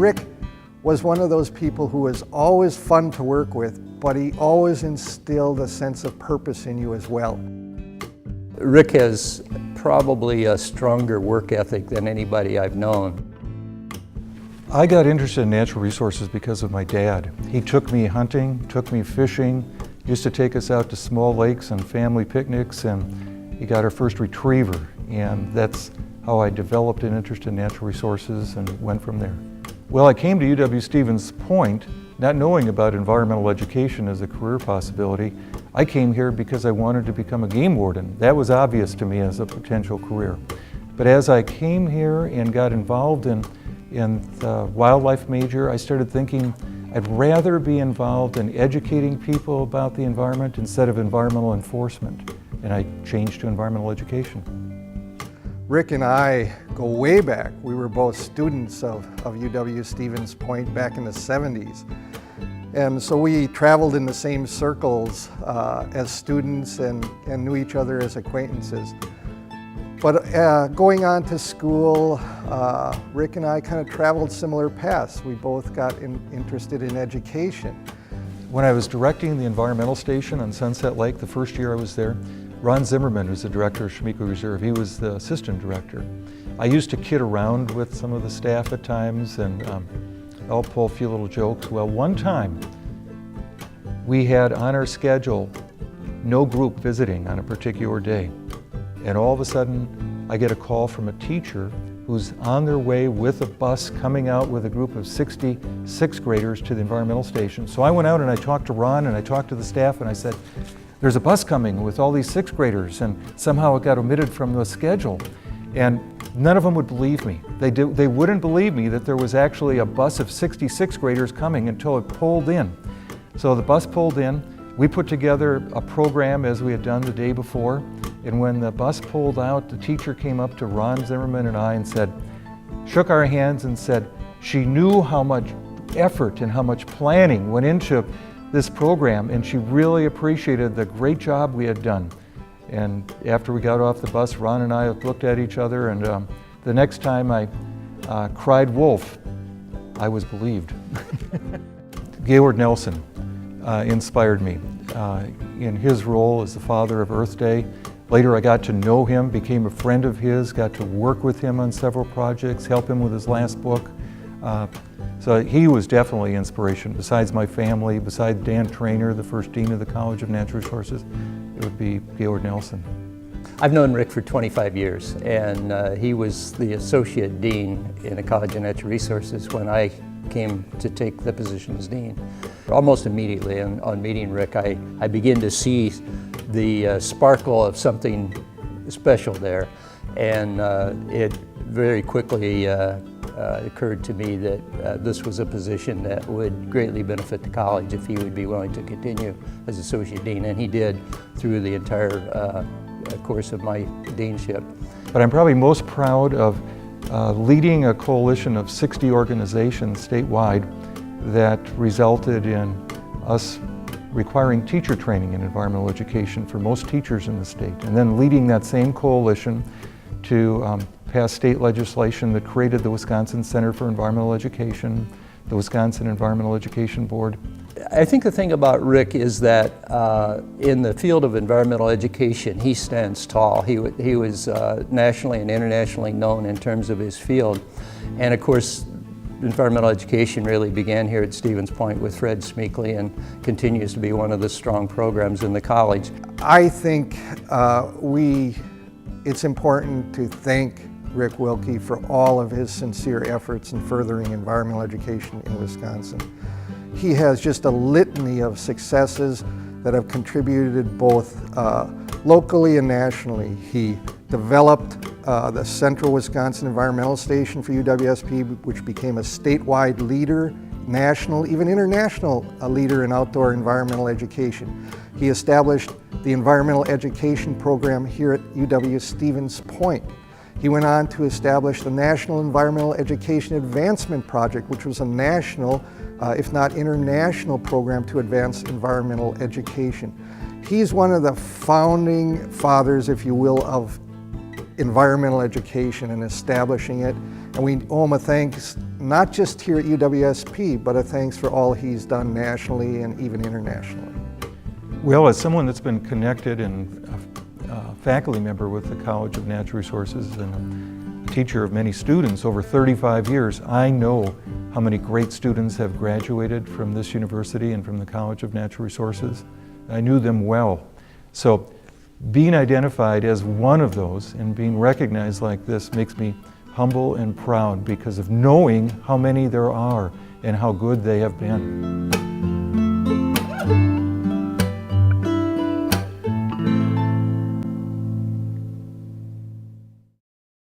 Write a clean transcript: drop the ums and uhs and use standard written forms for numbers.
Rick was one of those people who was always fun to work with, but he always instilled a sense of purpose in you as well. Rick has probably a stronger work ethic than anybody I've known. I got interested in natural resources because of my dad. He took me hunting, took me fishing, used to take us out to small lakes and family picnics, and he got our first retriever, and that's how I developed an interest in natural resources and went from there. Well, I came to UW-Stevens Point not knowing about environmental education as a career possibility. I came here because I wanted to become a game warden. That was obvious to me as a potential career. But as I came here and got involved in the wildlife major, I started thinking I'd rather be involved in educating people about the environment instead of environmental enforcement. And I changed to environmental education. Rick and I go way back. We were both students of UW-Stevens Point back in the 70s. And so we traveled in the same circles as students and knew each other as acquaintances. But going on to school, Rick and I kind of traveled similar paths. We both got interested in education. When I was directing the environmental station on Sunset Lake, the first year I was there, Ron Zimmerman, who's the director of Schmico Reserve, he was the assistant director. I used to kid around with some of the staff at times, and I'll pull a few little jokes. Well, one time we had on our schedule no group visiting on a particular day. And all of a sudden, I get a call from a teacher who's on their way with a bus coming out with a group of 60 sixth graders to the environmental station. So I went out and I talked to Ron and I talked to the staff and I said, there's a bus coming with all these sixth graders, and somehow it got omitted from the schedule. And none of them would believe me. They wouldn't believe me that there was actually a bus of 60 sixth graders coming until it pulled in. So the bus pulled in, we put together a program as we had done the day before, and when the bus pulled out, the teacher came up to Ron Zimmerman and I and shook our hands and said she knew how much effort and how much planning went into this program, and she really appreciated the great job we had done. And after we got off the bus, Ron and I looked at each other, and the next time I cried wolf, I was believed. Gaylord Nelson inspired me in his role as the father of Earth Day. Later I got to know him, became a friend of his, got to work with him on several projects, help him with his last book. So he was definitely inspiration. Besides my family, besides Dan Trainer, the first dean of the College of Natural Resources, it would be Gaylord Nelson. I've known Rick for 25 years, and he was the associate dean in the College of Natural Resources when I came to take the position as dean. Almost immediately on meeting Rick, I began to see the sparkle of something special there, and it very quickly occurred to me that this was a position that would greatly benefit the college if he would be willing to continue as associate dean, and he did through the entire course of my deanship. But I'm probably most proud of leading a coalition of 60 organizations statewide that resulted in us requiring teacher training in environmental education for most teachers in the state, and then leading that same coalition to pass state legislation that created the Wisconsin Center for Environmental Education, the Wisconsin Environmental Education Board. I think the thing about Rick is that in the field of environmental education, he stands tall. He was nationally and internationally known in terms of his field. And of course, environmental education really began here at Stevens Point with Fred Smeekley and continues to be one of the strong programs in the college. I think it's important to thank Rick Wilke for all of his sincere efforts in furthering environmental education in Wisconsin. He has just a litany of successes that have contributed both locally and nationally. He developed the Central Wisconsin Environmental Station for UWSP, which became a statewide leader, national, even international leader in outdoor environmental education. He established the environmental education program here at UW-Stevens Point. He went on to establish the National Environmental Education Advancement Project, which was a national, if not international, program to advance environmental education. He's one of the founding fathers, if you will, of environmental education and establishing it. And we owe him a thanks, not just here at UWSP, but a thanks for all he's done nationally and even internationally. Well, as someone that's been connected and a faculty member with the College of Natural Resources and a teacher of many students over 35 years, I know how many great students have graduated from this university and from the College of Natural Resources. I knew them well. So being identified as one of those and being recognized like this makes me humble and proud because of knowing how many there are and how good they have been.